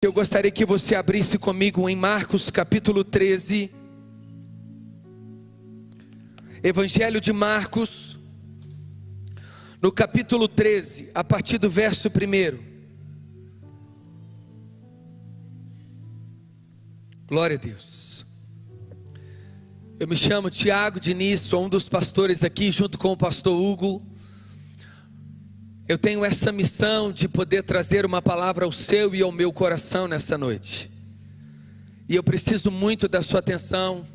Eu gostaria que você abrisse comigo em Marcos capítulo 13, Evangelho de Marcos, no capítulo 13, a partir do verso 1. Glória a Deus. Eu me chamo Tiago Diniz, sou um dos pastores aqui junto com o pastor Hugo. Eu tenho essa missão de poder trazer uma palavra ao seu e ao meu coração nessa noite. E eu preciso muito da sua atenção.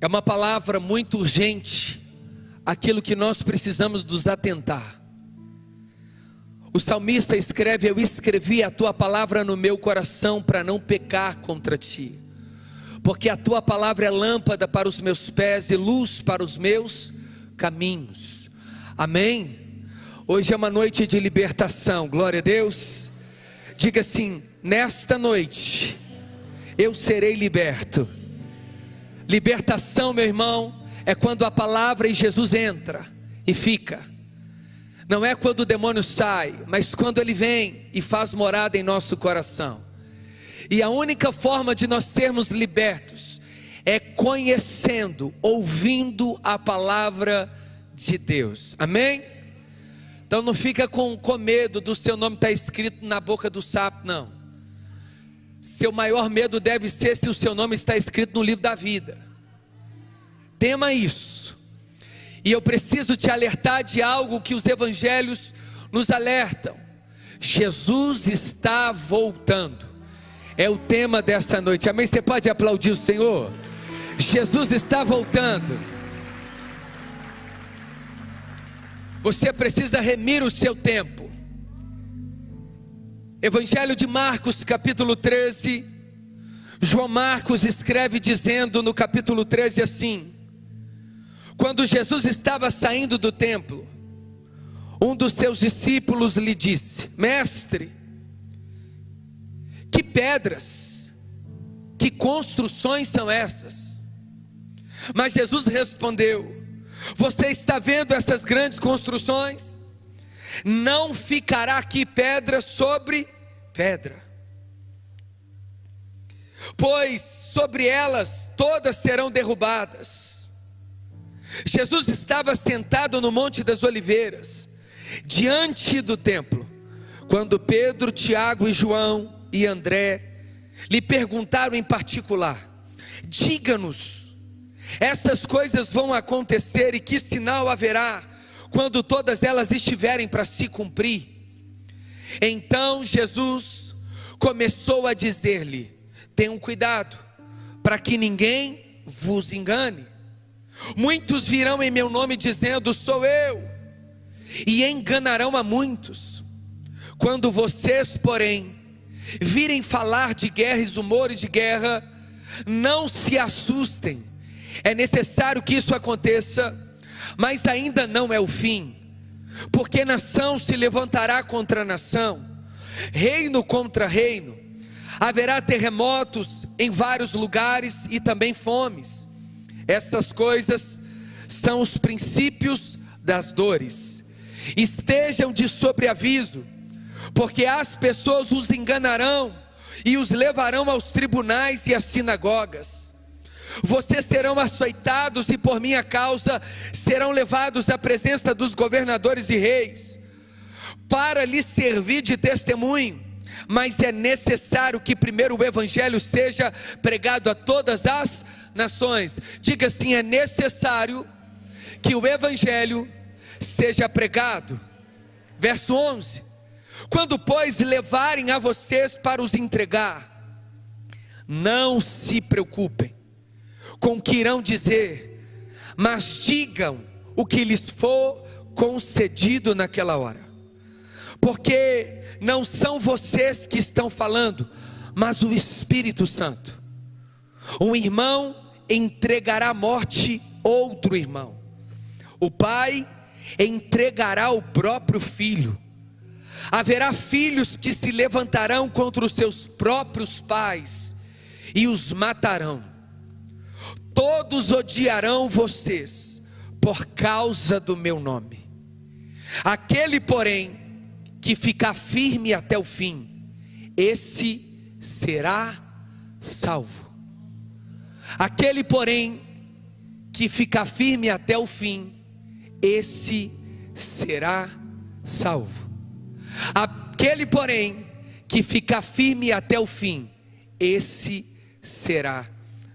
É uma palavra muito urgente, aquilo que nós precisamos nos atentar. O salmista escreve: eu escrevi a tua palavra no meu coração para não pecar contra ti. Porque a tua palavra é lâmpada para os meus pés e luz para os meus caminhos. Amém? Hoje é uma noite de libertação, glória a Deus. Diga assim: nesta noite eu serei liberto. Libertação, meu irmão, é quando a palavra e Jesus entra e fica. Não é quando o demônio sai, mas quando ele vem e faz morada em nosso coração. E a única forma de nós sermos libertos é conhecendo, ouvindo a palavra de Deus. Amém? Então não fica com medo do seu nome estar escrito na boca do sapo, não. Seu maior medo deve ser se o seu nome está escrito no livro da vida. Tema isso. E eu preciso te alertar de algo que os evangelhos nos alertam. Jesus está voltando. É o tema dessa noite. Amém? Você pode aplaudir o Senhor? Jesus está voltando. Você precisa remir o seu tempo. Evangelho de Marcos, capítulo 13. João Marcos escreve dizendo no capítulo 13 assim: quando Jesus estava saindo do templo, um dos seus discípulos lhe disse: mestre, que pedras, que construções são essas? Mas Jesus respondeu: você está vendo essas grandes construções? Não ficará aqui pedra sobre pedra, pois sobre elas todas serão derrubadas. Jesus estava sentado no Monte das Oliveiras, diante do templo, quando Pedro, Tiago e João e André lhe perguntaram em particular: diga-nos, essas coisas vão acontecer e que sinal haverá quando todas elas estiverem para se cumprir? Então Jesus começou a dizer-lhe: tenham cuidado para que ninguém vos engane. Muitos virão em meu nome dizendo: sou eu, e enganarão a muitos. Quando vocês, porém, virem falar de guerra e rumores de guerra, não se assustem. É necessário que isso aconteça, mas ainda não é o fim. Porque nação se levantará contra nação, reino contra reino. Haverá terremotos em vários lugares e também fomes. Essas coisas são os princípios das dores. Estejam de sobreaviso, porque as pessoas os enganarão e os levarão aos tribunais e às sinagogas. Vocês serão açoitados e por minha causa serão levados à presença dos governadores e reis, para lhes servir de testemunho. Mas é necessário que primeiro o evangelho seja pregado a todas as nações. Diga assim: é necessário que o evangelho seja pregado. Verso 11: quando pois levarem a vocês para os entregar, não se preocupem com o que irão dizer, mas digam o que lhes for concedido naquela hora. Porque não são vocês que estão falando, mas o Espírito Santo. Um irmão entregará à morte outro irmão. O pai entregará o próprio filho. Haverá filhos que se levantarão contra os seus próprios pais e os matarão. Todos odiarão vocês por causa do meu nome. Aquele, porém, que ficar firme até o fim, esse será salvo. Aquele, porém, que ficar firme até o fim, esse será salvo. Aquele, porém, que ficar firme até o fim, esse será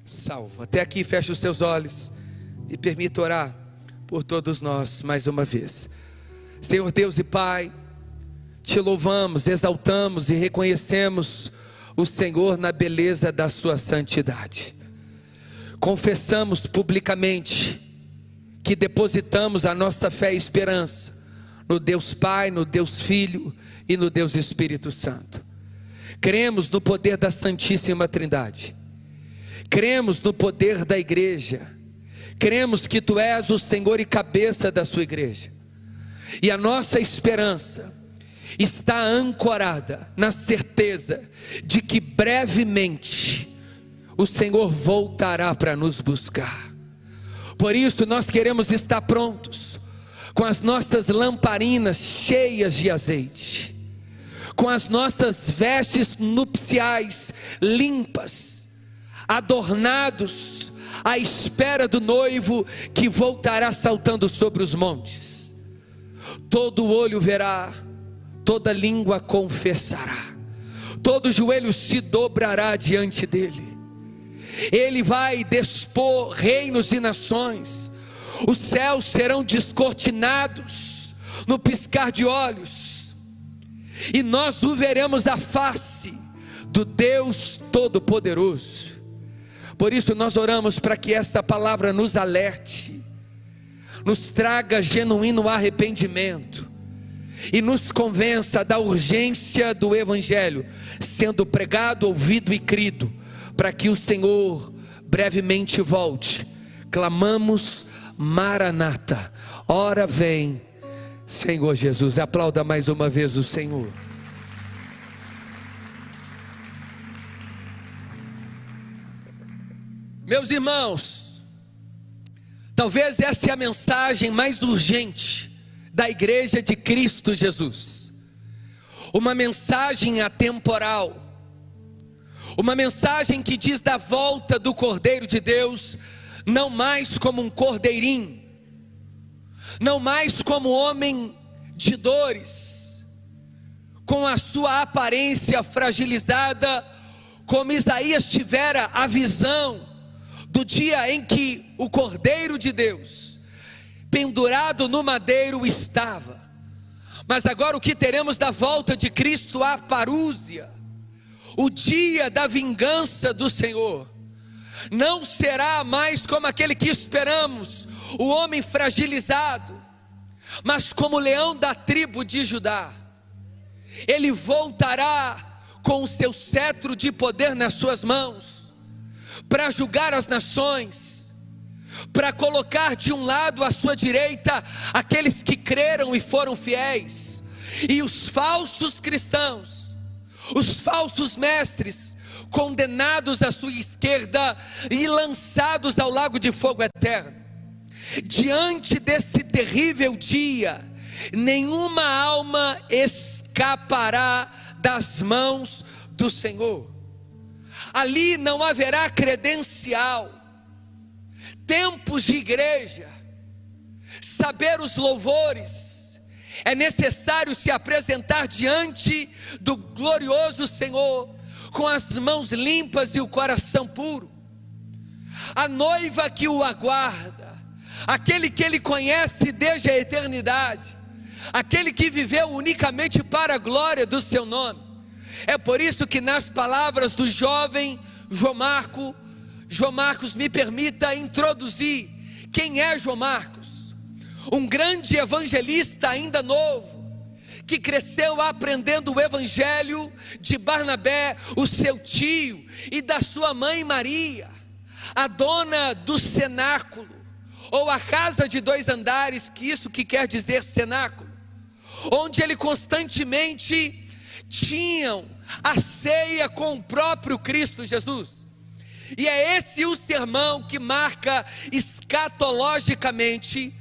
salvo. Até aqui, feche os seus olhos e permita orar por todos nós mais uma vez. Senhor Deus e Pai, te louvamos, exaltamos e reconhecemos o Senhor na beleza da sua santidade. Confessamos publicamente que depositamos a nossa fé e esperança no Deus Pai, no Deus Filho e no Deus Espírito Santo. Cremos no poder da Santíssima Trindade. Cremos no poder da igreja. Cremos que Tu és o Senhor e cabeça da sua igreja. E a nossa esperança está ancorada na certeza de que brevemente o Senhor voltará para nos buscar. Por isso nós queremos estar prontos, com as nossas lamparinas cheias de azeite, com as nossas vestes nupciais limpas, adornados à espera do noivo que voltará saltando sobre os montes. Todo olho verá, toda língua confessará, todo joelho se dobrará diante dele. Ele vai despor reinos e nações, os céus serão descortinados no piscar de olhos, e nós o veremos a face do Deus Todo-Poderoso. Por isso nós oramos para que esta palavra nos alerte, nos traga genuíno arrependimento e nos convença da urgência do Evangelho sendo pregado, ouvido e crido, para que o Senhor brevemente volte. Clamamos: Maranata, ora vem, Senhor Jesus. Aplauda mais uma vez o Senhor. Meus irmãos, talvez essa é a mensagem mais urgente da igreja de Cristo Jesus. Uma mensagem atemporal, uma mensagem que diz da volta do Cordeiro de Deus, não mais como um cordeirinho, não mais como homem de dores, com a sua aparência fragilizada, como Isaías tivera a visão do dia em que o Cordeiro de Deus, pendurado no madeiro, estava. Mas agora o que teremos da volta de Cristo, a parúzia, o dia da vingança do Senhor, não será mais como aquele que esperamos, o homem fragilizado, mas como o leão da tribo de Judá. Ele voltará com o seu cetro de poder nas suas mãos, para julgar as nações, para colocar de um lado à sua direita aqueles que creram e foram fiéis, e os falsos cristãos, os falsos mestres, condenados à sua esquerda e lançados ao lago de fogo eterno. Diante desse terrível dia, nenhuma alma escapará das mãos do Senhor. Ali não haverá credencial, tempos de igreja, saber os louvores. É necessário se apresentar diante do glorioso Senhor com as mãos limpas e o coração puro. A noiva que o aguarda, aquele que ele conhece desde a eternidade, aquele que viveu unicamente para a glória do seu nome. É por isso que nas palavras do jovem João Marcos me permita introduzir quem é João Marcos. Um grande evangelista ainda novo, que cresceu aprendendo o evangelho de Barnabé, o seu tio, e da sua mãe Maria, a dona do cenáculo, ou a casa de 2 andares, que isso que quer dizer cenáculo, onde ele constantemente tinham a ceia com o próprio Cristo Jesus. E é esse o sermão que marca escatologicamente,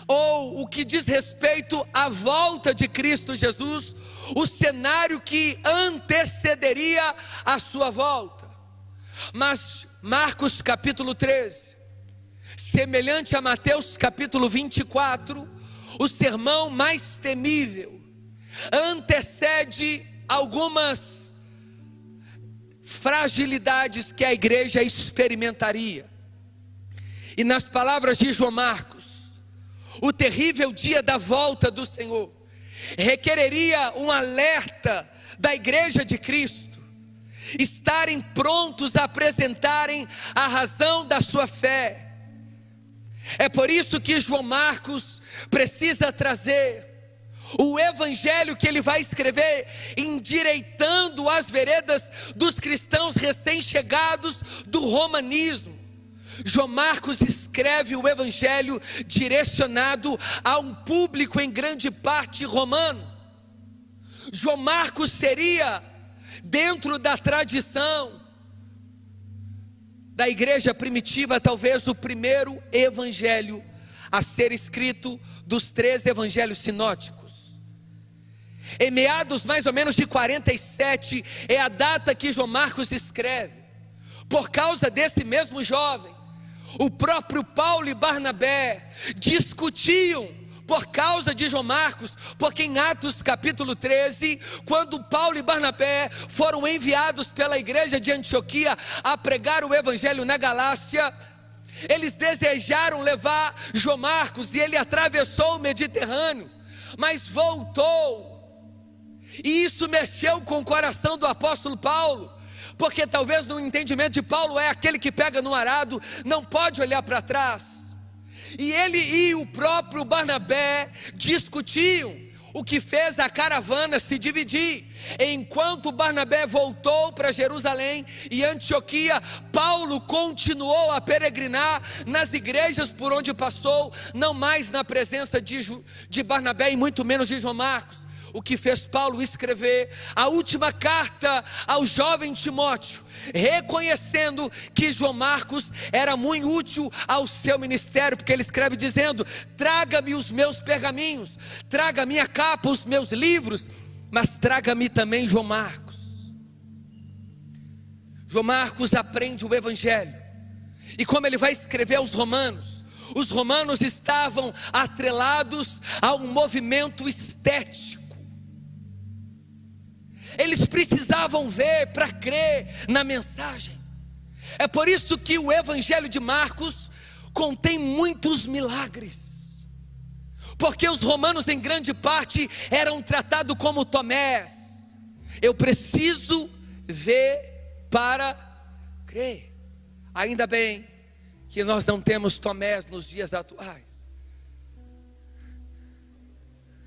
ou o que diz respeito à volta de Cristo Jesus, o cenário que antecederia a sua volta. Mas Marcos capítulo 13, semelhante a Mateus capítulo 24, o sermão mais temível, antecede algumas fragilidades que a igreja experimentaria. E nas palavras de João Marcos, o terrível dia da volta do Senhor requereria um alerta da igreja de Cristo, estarem prontos a apresentarem a razão da sua fé. É por isso que João Marcos precisa trazer o evangelho que ele vai escrever, endireitando as veredas dos cristãos recém-chegados do romanismo. João Marcos escreve o evangelho direcionado a um público em grande parte romano. João Marcos seria, dentro da tradição da igreja primitiva, talvez o primeiro evangelho a ser escrito dos 3 evangelhos sinóticos. Em meados mais ou menos de 47 é a data que João Marcos escreve. Por causa desse mesmo jovem, o próprio Paulo e Barnabé discutiam por causa de João Marcos, porque em Atos capítulo 13, quando Paulo e Barnabé foram enviados pela igreja de Antioquia a pregar o evangelho na Galácia, eles desejaram levar João Marcos e ele atravessou o Mediterrâneo, mas voltou. E isso mexeu com o coração do apóstolo Paulo, porque talvez no entendimento de Paulo é aquele que pega no arado, não pode olhar para trás. E ele e o próprio Barnabé discutiam, o que fez a caravana se dividir. Enquanto Barnabé voltou para Jerusalém e Antioquia, Paulo continuou a peregrinar nas igrejas por onde passou, não mais na presença de Barnabé e muito menos de João Marcos. O que fez Paulo escrever a última carta ao jovem Timóteo, reconhecendo que João Marcos era muito útil ao seu ministério, porque ele escreve dizendo: traga-me os meus pergaminhos, traga a minha capa, os meus livros, mas traga-me também João Marcos. João Marcos aprende o evangelho, e como ele vai escrever aos romanos, os romanos estavam atrelados a um movimento estético. Eles precisavam ver para crer na mensagem. É por isso que o evangelho de Marcos contém muitos milagres, porque os romanos em grande parte eram tratados como Tomés. Eu preciso ver para crer. Ainda bem que nós não temos Tomés nos dias atuais.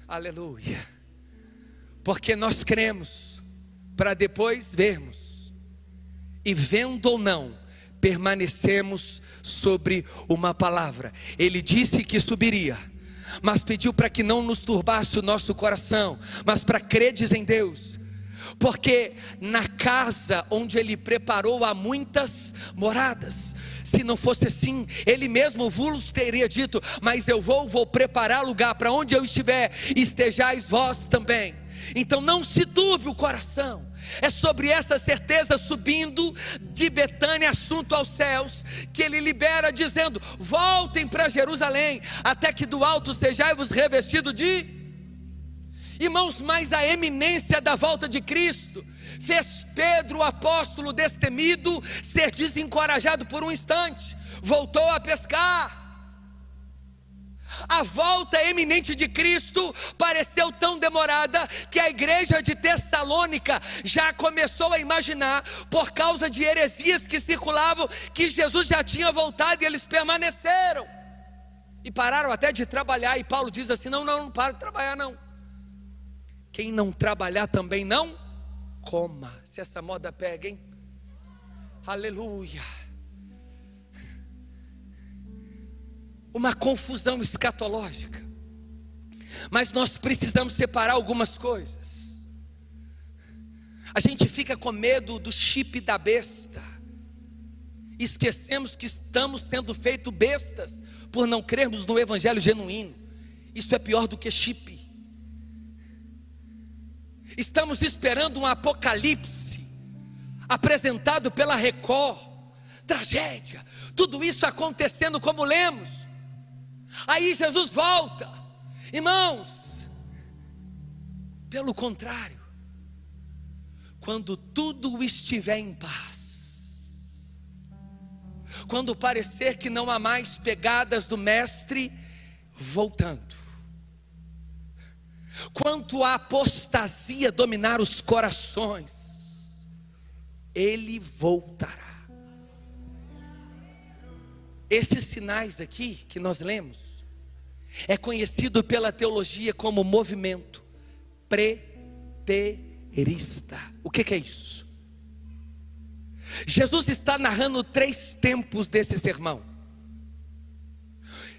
Aleluia. Porque nós cremos para depois vermos, e vendo ou não, permanecemos sobre uma palavra. Ele disse que subiria, mas pediu para que não nos turbasse o nosso coração, mas para credes em Deus, porque na casa onde Ele preparou há muitas moradas. Se não fosse assim, Ele mesmo vos teria dito: mas eu vou preparar lugar, para onde eu estiver, estejais vós também. Então não se turbe o coração. É sobre essa certeza, subindo de Betânia assunto aos céus, que ele libera dizendo: voltem para Jerusalém, até que do alto sejais-vos revestidos de... Irmãos, mas a eminência da volta de Cristo fez Pedro, o apóstolo destemido, ser desencorajado por um instante. Voltou a pescar. A volta eminente de Cristo pareceu tão demorada que a igreja de Tessalônica já começou a imaginar, por causa de heresias que circulavam, que Jesus já tinha voltado, e eles permaneceram e pararam até de trabalhar. E Paulo diz assim: não para de trabalhar não. Quem não trabalhar também não coma. Se essa moda pega, hein? Aleluia. Uma confusão escatológica. Mas nós precisamos separar algumas coisas. A gente fica com medo do chip da besta. Esquecemos que estamos sendo feitos bestas por não crermos no evangelho genuíno. Isso é pior do que chip. Estamos esperando um apocalipse apresentado pela Record, tragédia, tudo isso acontecendo como lemos. Aí Jesus volta. Irmãos, pelo contrário, quando tudo estiver em paz, quando parecer que não há mais pegadas do mestre voltando, quanto a apostasia dominar os corações, ele voltará. Esses sinais aqui que nós lemos é conhecido pela teologia como movimento preterista. O que é isso? Jesus está narrando 3 tempos desse sermão.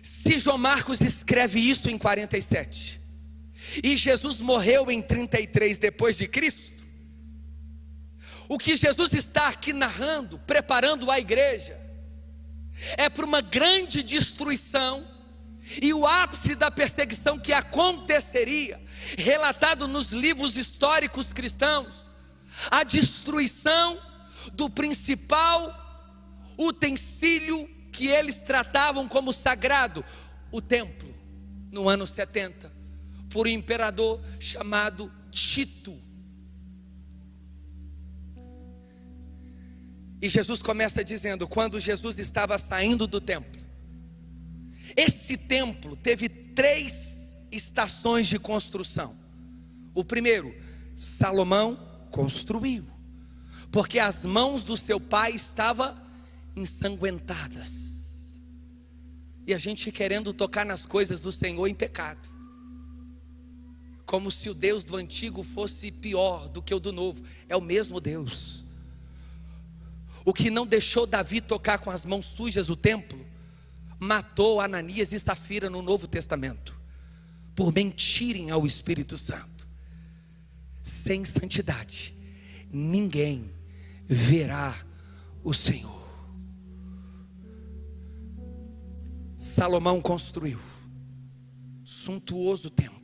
Se João Marcos escreve isso em 47 e Jesus morreu em 33 depois de Cristo, o que Jesus está aqui narrando, preparando a igreja, é para uma grande destruição e o ápice da perseguição que aconteceria, relatado nos livros históricos cristãos, a destruição do principal utensílio que eles tratavam como sagrado, o templo, no ano 70, por um imperador chamado Tito. E Jesus começa dizendo, quando Jesus estava saindo do templo, esse templo teve 3 estações de construção. O primeiro, Salomão construiu, porque as mãos do seu pai estavam ensanguentadas, e a gente querendo tocar nas coisas do Senhor em pecado, como se o Deus do antigo fosse pior do que o do novo. É o mesmo Deus. O que não deixou Davi tocar com as mãos sujas o templo, matou Ananias e Safira no Novo Testamento, por mentirem ao Espírito Santo. Sem santidade ninguém verá o Senhor. Salomão construiu suntuoso templo.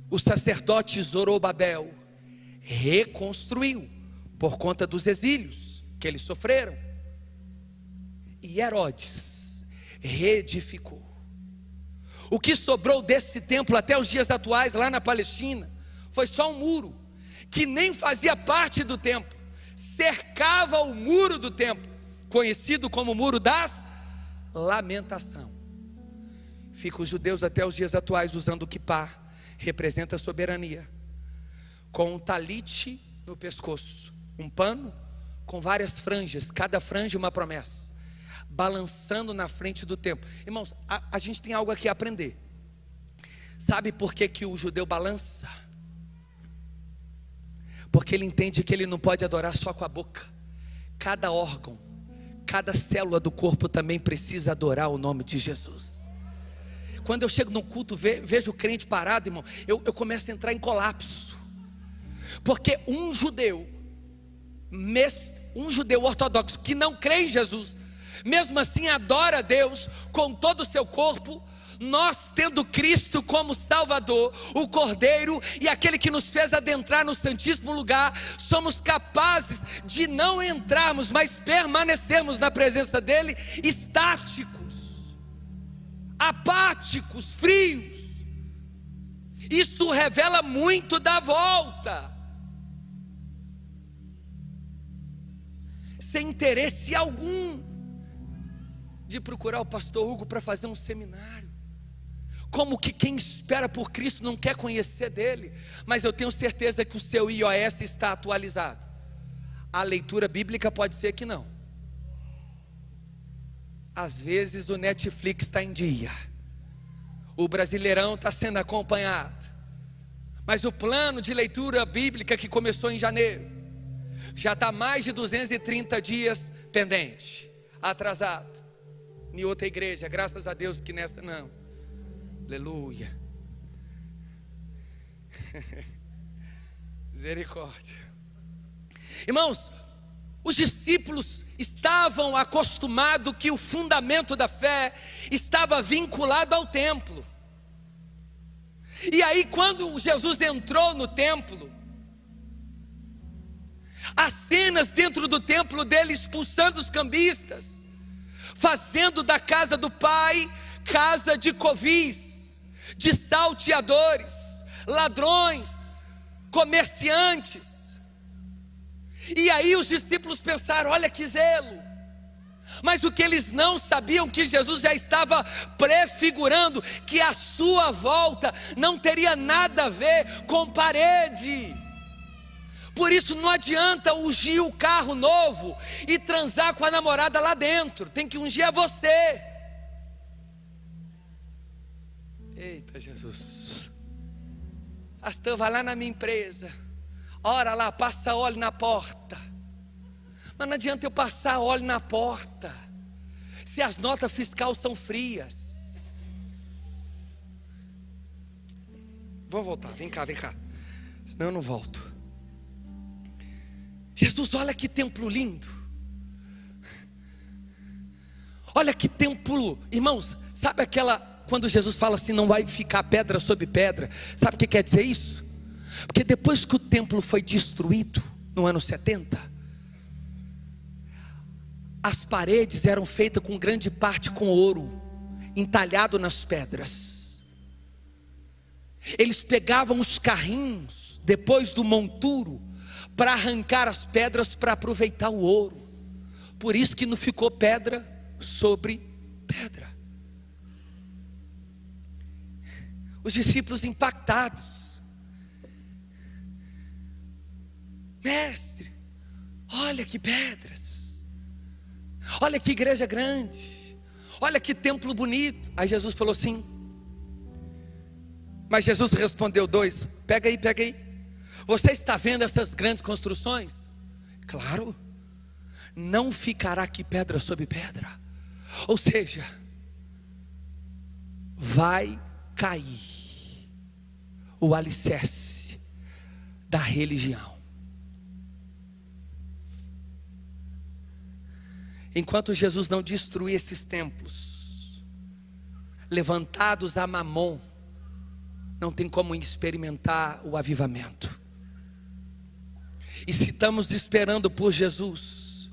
O sacerdote Zorobabel reconstruiu, por conta dos exílios que eles sofreram. E Herodes reedificou. O que sobrou desse templo até os dias atuais, lá na Palestina, foi só um muro, que nem fazia parte do templo, cercava o muro do templo, conhecido como Muro das Lamentações. Ficam os judeus até os dias atuais usando o quipá, representa a soberania, com um talite no pescoço, um pano com várias franjas, cada franja uma promessa, balançando na frente do templo. Irmãos, a gente tem algo aqui a aprender. Sabe por que o judeu balança? Porque ele entende que ele não pode adorar só com a boca. Cada órgão, cada célula do corpo também precisa adorar o nome de Jesus. Quando eu chego num culto, vejo o crente parado, irmão, eu começo a entrar em colapso. Porque um judeu ortodoxo que não crê em Jesus, mesmo assim adora a Deus com todo o seu corpo. Nós, tendo Cristo como Salvador, o Cordeiro e aquele que nos fez adentrar no Santíssimo Lugar, somos capazes de não entrarmos, mas permanecermos na presença dEle, estáticos, apáticos, frios. Isso revela muito da volta, sem interesse algum de procurar o pastor Hugo para fazer um seminário. Como que quem espera por Cristo não quer conhecer dele? Mas eu tenho certeza que o seu iOS está atualizado. A leitura bíblica pode ser que não. Às vezes o Netflix está em dia, o Brasileirão está sendo acompanhado, mas o plano de leitura bíblica que começou em janeiro já está mais de 230 dias pendente, atrasado. Em outra igreja, graças a Deus que nessa não. Aleluia. Misericórdia. Irmãos, os discípulos estavam acostumados que o fundamento da fé estava vinculado ao templo. E aí, quando Jesus entrou no templo, as cenas dentro do templo dele expulsando os cambistas, fazendo da casa do pai casa de covis, de salteadores, ladrões, comerciantes. E aí os discípulos pensaram: olha que zelo. Mas o que eles não sabiam, que Jesus já estava prefigurando que a sua volta não teria nada a ver com parede. Por isso não adianta ungir o carro novo e transar com a namorada lá dentro. Tem que ungir a você. Eita Jesus. Pastor, vai lá na minha empresa, ora lá, passa óleo na porta. Mas não adianta eu passar óleo na porta se as notas fiscais são frias. Vamos voltar, vem cá, senão eu não volto. Jesus, olha que templo lindo. Olha que templo, irmãos, sabe aquela, quando Jesus fala assim, não vai ficar pedra sobre pedra, sabe o que quer dizer isso? Porque depois que o templo foi destruído, no ano 70, as paredes eram feitas com grande parte com ouro, entalhado nas pedras. Eles pegavam os carrinhos, depois do monturo, para arrancar as pedras para aproveitar o ouro. Por isso que não ficou pedra sobre pedra. Os discípulos impactados: mestre, olha que pedras, olha que igreja grande, olha que templo bonito. Aí Jesus falou assim, mas Jesus respondeu dois: pega aí. Você está vendo essas grandes construções? Claro, não ficará aqui pedra sobre pedra. Ou seja, vai cair o alicerce da religião. Enquanto Jesus não destruir esses templos levantados a Mamon, não tem como experimentar o avivamento. E se estamos esperando por Jesus,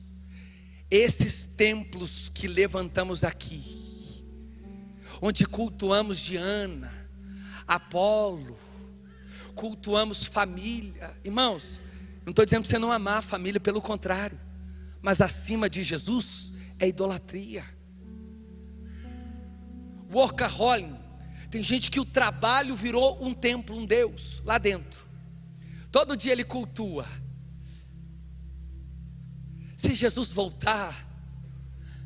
esses templos que levantamos aqui, onde cultuamos Diana, Apolo, cultuamos família, irmãos, não estou dizendo para você não amar a família, pelo contrário, mas acima de Jesus é idolatria. Workaholic, tem gente que o trabalho virou um templo, um Deus, lá dentro, todo dia ele cultua. Se Jesus voltar,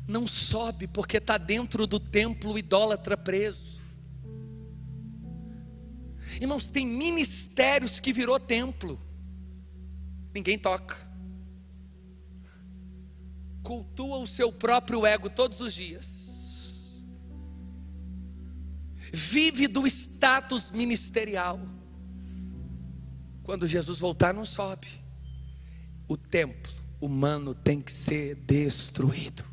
não sobe, porque está dentro do templo idólatra preso. Irmãos, tem ministérios que virou templo, ninguém toca, cultua o seu próprio ego todos os dias, vive do status ministerial. Quando Jesus voltar, não sobe. O templo humano tem que ser destruído,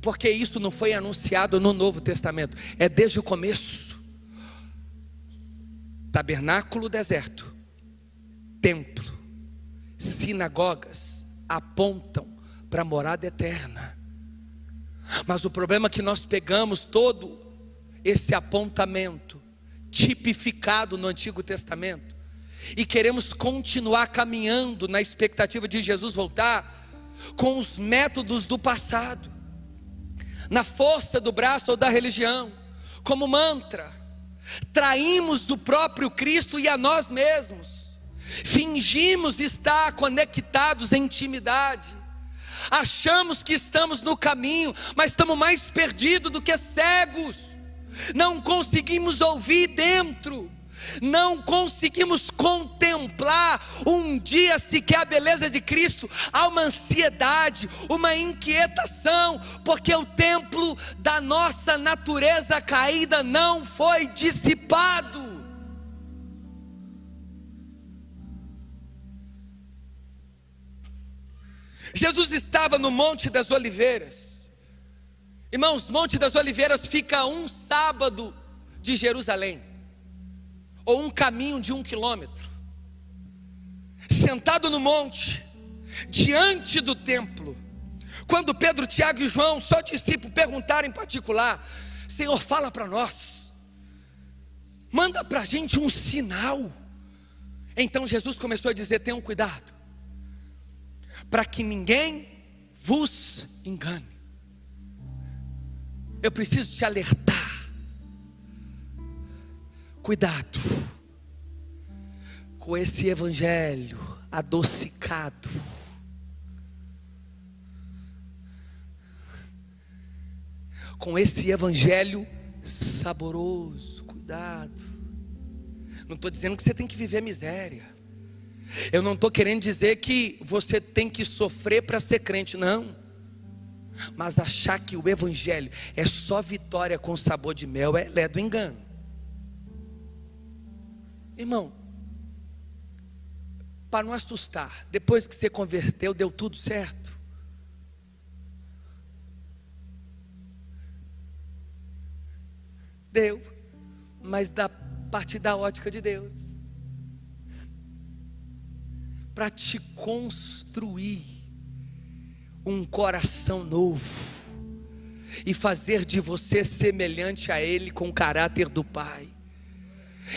porque isso não foi anunciado no Novo Testamento, é desde o começo. Tabernáculo, deserto, templo, sinagogas apontam para a morada eterna. Mas o problema é que nós pegamos todo esse apontamento tipificado no Antigo Testamento e queremos continuar caminhando na expectativa de Jesus voltar com os métodos do passado, na força do braço ou da religião, como mantra. Traímos o próprio Cristo e a nós mesmos, fingimos estar conectados em intimidade, achamos que estamos no caminho, mas estamos mais perdidos do que cegos. Não conseguimos ouvir dentro, não conseguimos contemplar um dia sequer a beleza de Cristo. Há uma ansiedade, uma inquietação, porque o templo da nossa natureza caída não foi dissipado. Jesus estava no Monte das Oliveiras. Irmãos, Monte das Oliveiras fica a um sábado de Jerusalém. ou um caminho de 1 quilômetro, sentado no monte, diante do templo, quando Pedro, Tiago e João, só discípulos, perguntaram em particular: Senhor, fala para nós, manda para a gente um sinal. Então Jesus começou a dizer: tenham cuidado, para que ninguém vos engane. Eu preciso te alertar, cuidado com esse evangelho adocicado, com esse evangelho saboroso. Cuidado. Não estou dizendo que você tem que viver miséria. Eu não estou querendo dizer que você tem que sofrer para ser crente, não. Mas achar que o evangelho é só vitória com sabor de mel é do engano. Irmão, para não assustar, depois que você converteu, deu tudo certo? Deu, mas da partir da ótica de Deus, para te construir um coração novo e fazer de você semelhante a Ele, com o caráter do Pai.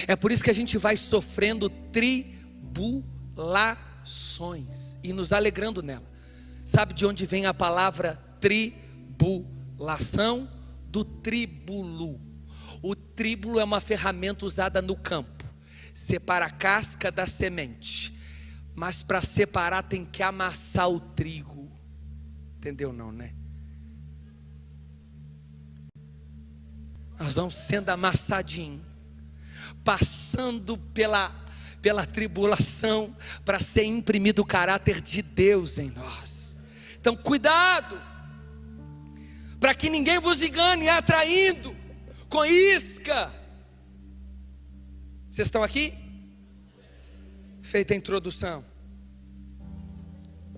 É por isso que a gente vai sofrendo tribulações e nos alegrando nela. Sabe de onde vem a palavra tribulação? Do tríbulo. O tríbulo é uma ferramenta usada no campo, separa a casca da semente, mas para separar tem que amassar o trigo. Entendeu não, né? Nós vamos sendo amassadinho, passando pela tribulação, para ser imprimido o caráter de Deus em nós. Então cuidado, para que ninguém vos engane, atraindo com isca. Vocês estão aqui? Feita a introdução,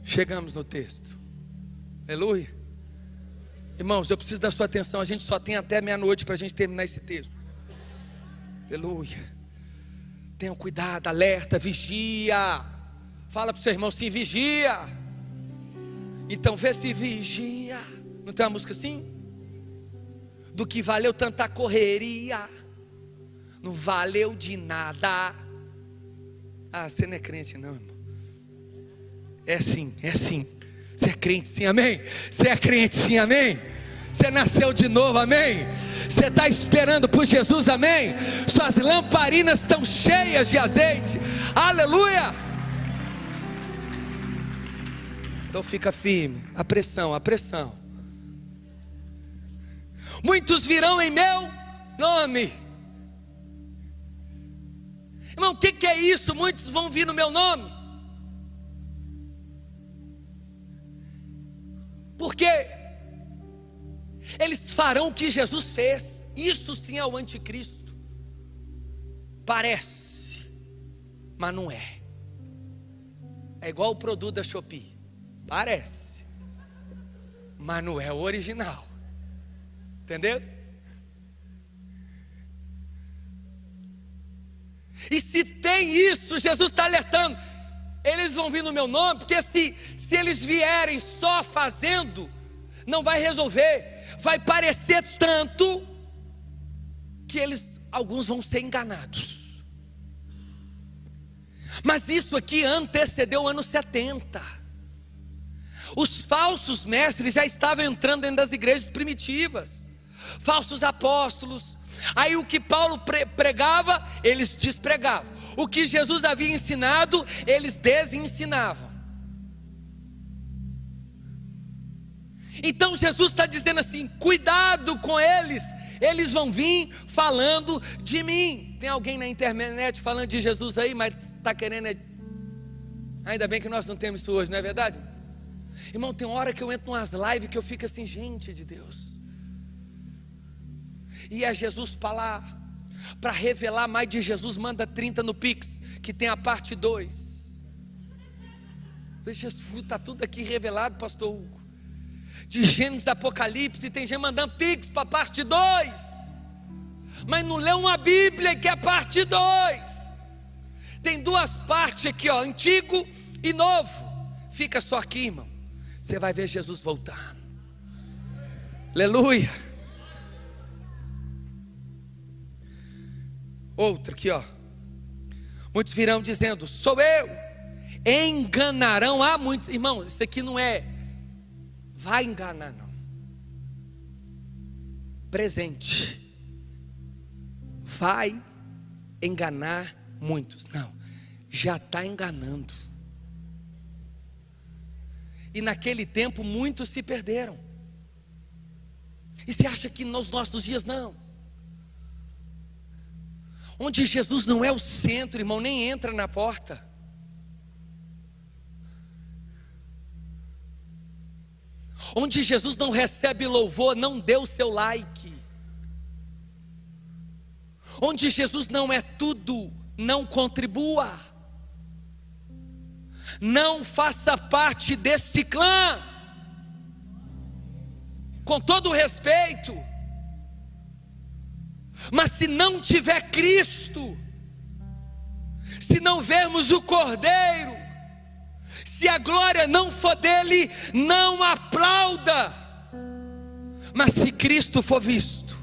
chegamos no texto. Aleluia. Irmãos, eu preciso da sua atenção. A gente só tem até meia-noite para a gente terminar esse texto. Aleluia. Tenham cuidado, alerta, vigia. Fala para o seu irmão assim: vigia. Então vê se vigia. Não tem uma música assim? Do que valeu tanta correria, não valeu de nada. Ah, você não é crente não, irmão. É sim, é sim. Você é crente sim, amém? Você é crente sim, amém? Você nasceu de novo, amém? Você está esperando por Jesus, amém? Suas lamparinas estão cheias de azeite, aleluia. Então fica firme, a pressão. Muitos virão em meu nome. Irmão, o que é isso? Muitos vão vir no meu nome. Porque eles farão o que Jesus fez. Isso sim é o anticristo. Parece, mas não é. É igual o produto da Shopee. Parece, mas não é o original. Entendeu? E se tem isso, Jesus está alertando: eles vão vir no meu nome, porque se eles vierem só fazendo, não vai resolver. Vai parecer tanto que alguns vão ser enganados. Mas isso aqui antecedeu o ano 70. Os falsos mestres já estavam entrando dentro das igrejas primitivas, falsos apóstolos. Aí o que Paulo pregava, eles despregavam. O que Jesus havia ensinado, eles desensinavam. Então Jesus está dizendo assim: cuidado com eles, eles vão vir falando de mim. Tem alguém na internet falando de Jesus aí, mas está querendo. Ainda bem que nós não temos isso hoje, não é verdade? Irmão, tem hora que eu entro em umas lives que eu fico assim: gente de Deus. E é Jesus para lá, para revelar mais de Jesus, manda 30 no Pix, que tem a parte 2. Jesus, está tudo aqui revelado, pastor Hugo. De Gênesis, Apocalipse, tem gente mandando Pix para a parte 2. mas não lê uma Bíblia que é parte 2. Tem 2 partes aqui, ó, Antigo e Novo. Fica só aqui, irmão. Você vai ver Jesus voltando. Aleluia. Outra aqui, ó. Muitos virão dizendo: sou eu. Enganarão a muitos. Irmão, isso aqui não é vai enganar, não. Presente. Vai enganar muitos. Não, já está enganando. E naquele tempo muitos se perderam. E você acha que nos nossos dias não? Onde Jesus não é o centro, irmão, nem entra na porta. Onde Jesus não recebe louvor, não dê o seu like. Onde Jesus não é tudo, não contribua. Não faça parte desse clã. Com todo o respeito. Mas se não tiver Cristo, se não vermos o Cordeiro, se a glória não for dele, não aplauda. Mas se Cristo for visto,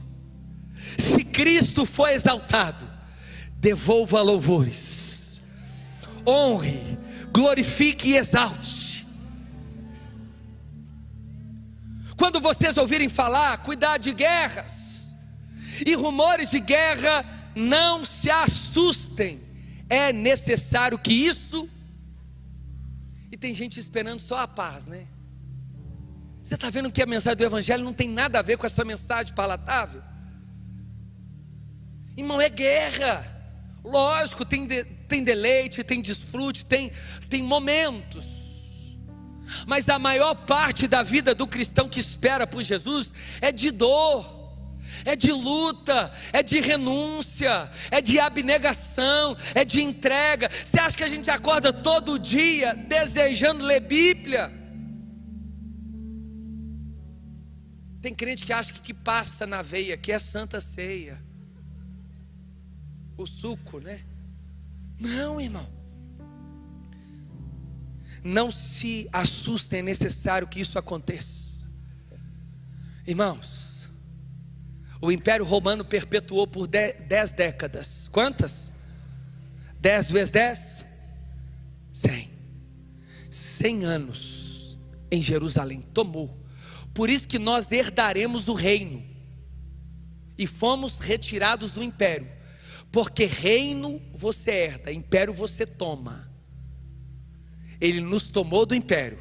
se Cristo for exaltado, devolva louvores, honre, glorifique e exalte. Quando vocês ouvirem falar, cuidado de guerras e rumores de guerra, não se assustem. É necessário que isso. E tem gente esperando só a paz, né? Você está vendo que a mensagem do Evangelho não tem nada a ver com essa mensagem palatável? Irmão, é guerra. Lógico, tem deleite, tem desfrute, tem momentos. Mas a maior parte da vida do cristão que espera por Jesus é de dor, é de luta, é de renúncia, é de abnegação, é de entrega. Você acha que a gente acorda todo dia desejando ler Bíblia? Tem crente que acha que o que passa na veia aqui é Santa Ceia, o suco, né? Não, irmão. Não se assustem, é necessário que isso aconteça. Irmãos, o Império Romano perpetuou por 10 décadas. Quantas? 10 vezes 10? 100. 100 anos em Jerusalém, tomou. Por isso que nós herdaremos o reino. E fomos retirados do império. Porque reino você herda, império você toma. Ele nos tomou do império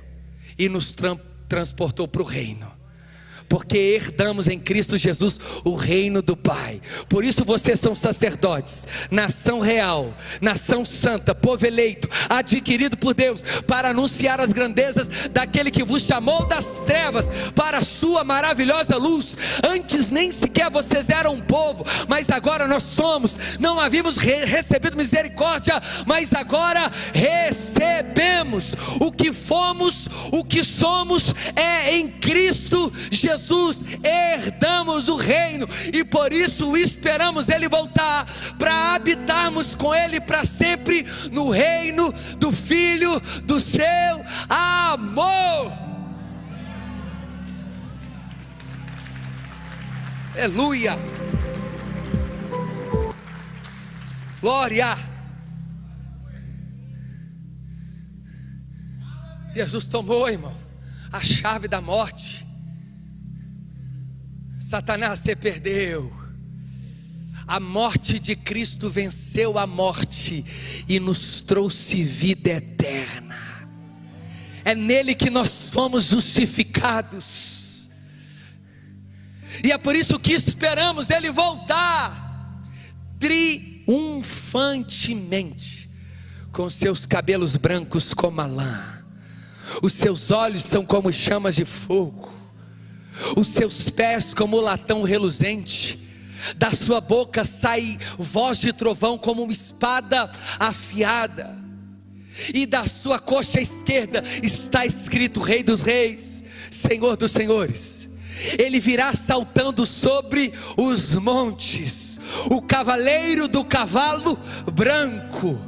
e nos transportou para o reino. Porque herdamos em Cristo Jesus o reino do Pai. Por isso vocês são sacerdotes, nação real, nação santa, povo eleito, adquirido por Deus, para anunciar as grandezas daquele que vos chamou das trevas para a sua maravilhosa luz. Antes nem sequer vocês eram um povo, mas agora nós somos. Não havíamos recebido misericórdia, mas agora recebemos. O que fomos, o que somos é em Cristo Jesus. Herdamos o reino e por isso esperamos Ele voltar para habitarmos com Ele para sempre no reino do Filho do seu amor. Aleluia, glória. Jesus tomou, irmão, a chave da morte. Satanás, você perdeu. A morte de Cristo venceu a morte e nos trouxe vida eterna. É nele que nós fomos justificados. E é por isso que esperamos Ele voltar triunfantemente, com seus cabelos brancos como a lã, os seus olhos são como chamas de fogo, os seus pés como latão reluzente, da sua boca sai voz de trovão como uma espada afiada, e da sua coxa esquerda está escrito Rei dos Reis, Senhor dos Senhores. Ele virá saltando sobre os montes, o cavaleiro do cavalo branco.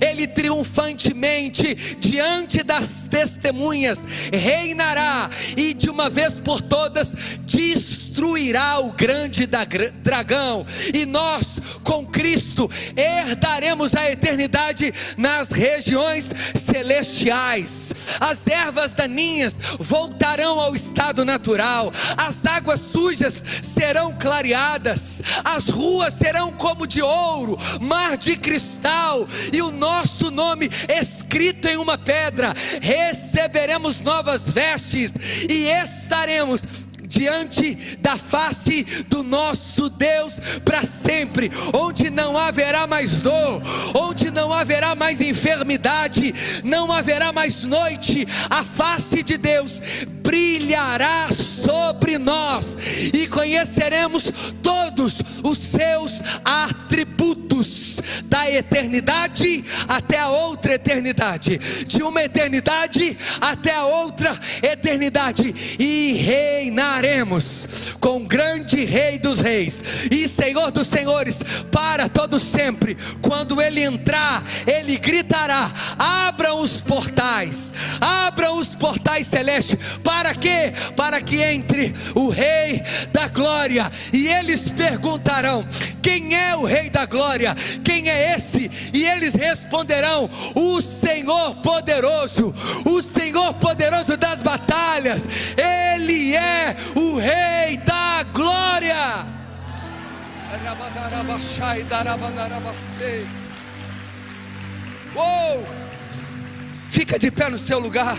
Ele triunfantemente diante das testemunhas reinará e de uma vez por todas destruirá o grande dragão, e nós com Cristo herdaremos a eternidade nas regiões celestiais. As ervas daninhas voltarão ao estado natural, as águas sujas serão clareadas, as ruas serão como de ouro, mar de cristal, e o nosso nome escrito em uma pedra. Receberemos novas vestes e estaremos diante da face do nosso Deus para sempre, onde não haverá mais dor, onde não haverá mais enfermidade, não haverá mais noite. A face de Deus brilhará sobre nós e conheceremos todos os seus atributos, da eternidade até a outra eternidade, de uma eternidade até a outra eternidade, e reinaremos com o grande Rei dos Reis e Senhor dos Senhores para todo sempre. Quando Ele entrar, Ele gritará: abram os portais celestes. Para quê? Para que entre o Rei da Glória, e eles perguntarão: quem é o Rei da Glória? Quem é esse? E eles responderão: o Senhor poderoso, o Senhor poderoso das batalhas. Ele é o Rei da Glória. Uou! Fica de pé no seu lugar.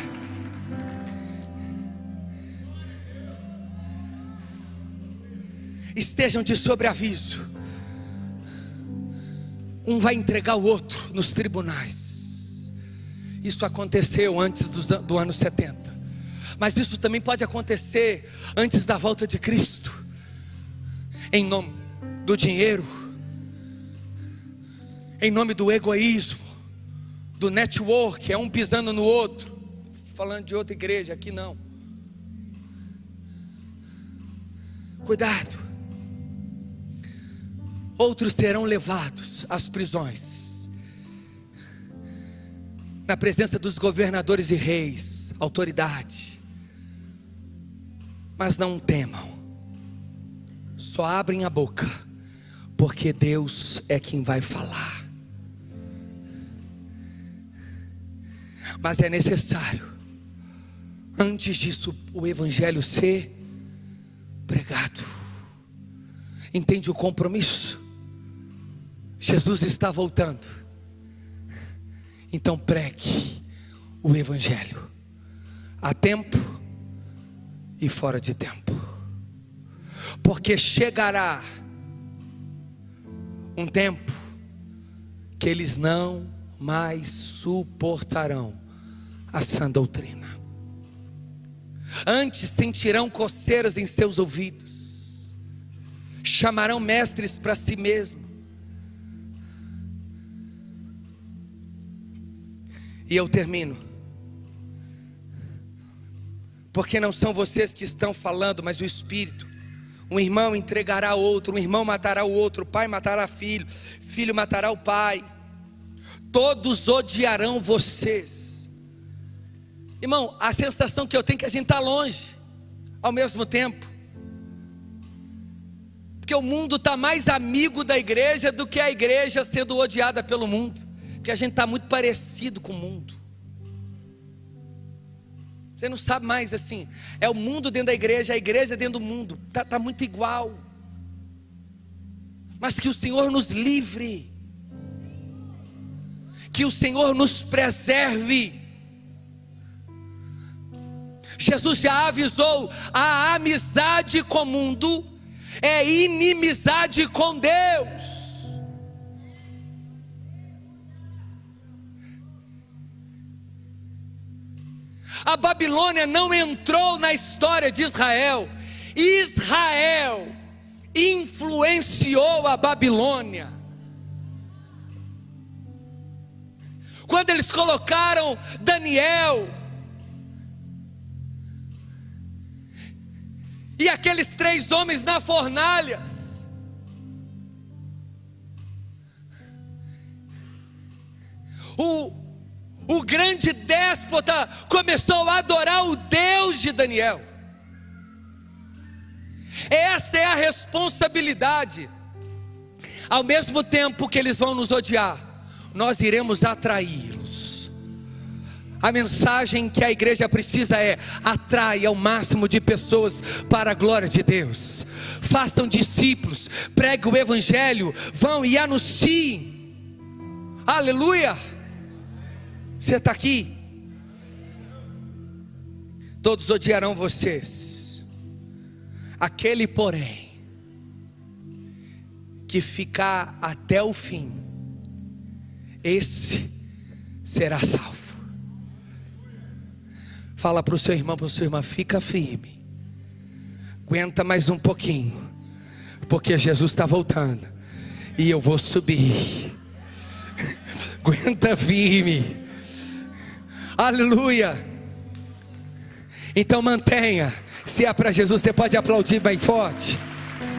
Estejam de sobreaviso. Um vai entregar o outro nos tribunais. Isso aconteceu antes do ano 70. Mas isso também pode acontecer antes da volta de Cristo. Em nome do dinheiro, em nome do egoísmo, do network, é um pisando no outro. Falando de outra igreja, aqui não. Cuidado. Outros serão levados às prisões, na presença dos governadores e reis, autoridade. Mas não temam, só abrem a boca, porque Deus é quem vai falar. Mas é necessário, antes disso, o evangelho ser pregado. Entende o compromisso? Jesus está voltando, então pregue o evangelho, a tempo e fora de tempo, porque chegará um tempo que eles não mais suportarão a sã doutrina. Antes sentirão coceiras em seus ouvidos, chamarão mestres para si mesmos. E eu termino, porque não são vocês que estão falando, mas o Espírito. Um irmão entregará outro, um irmão matará o outro, o pai matará filho, filho matará o pai. Todos odiarão vocês. Irmão, a sensação que eu tenho é que a gente está longe, ao mesmo tempo. Porque o mundo está mais amigo da igreja do que a igreja sendo odiada pelo mundo. Porque a gente está muito parecido com o mundo. Você não sabe mais assim. É o mundo dentro da igreja, a igreja dentro do mundo. Está muito igual. Mas que o Senhor nos livre. Que o Senhor nos preserve. Jesus já avisou: a amizade com o mundo é inimizade com Deus. A Babilônia não entrou na história de Israel. Israel influenciou a Babilônia. Quando eles colocaram Daniel e aqueles 3 homens na fornalha, o grande déspota começou a adorar o Deus de Daniel. Essa é a responsabilidade. Ao mesmo tempo que eles vão nos odiar, nós iremos atraí-los. A mensagem que a igreja precisa é: atraia o máximo de pessoas para a glória de Deus. Façam discípulos, preguem o evangelho, vão e anunciem. Aleluia! Você está aqui? Todos odiarão vocês. Aquele, porém, que ficar até o fim, esse será salvo. Fala para o seu irmão, para a sua irmã: fica firme, aguenta mais um pouquinho, porque Jesus está voltando e eu vou subir. Aguenta firme, aleluia. Então mantenha. Se é para Jesus, você pode aplaudir bem forte.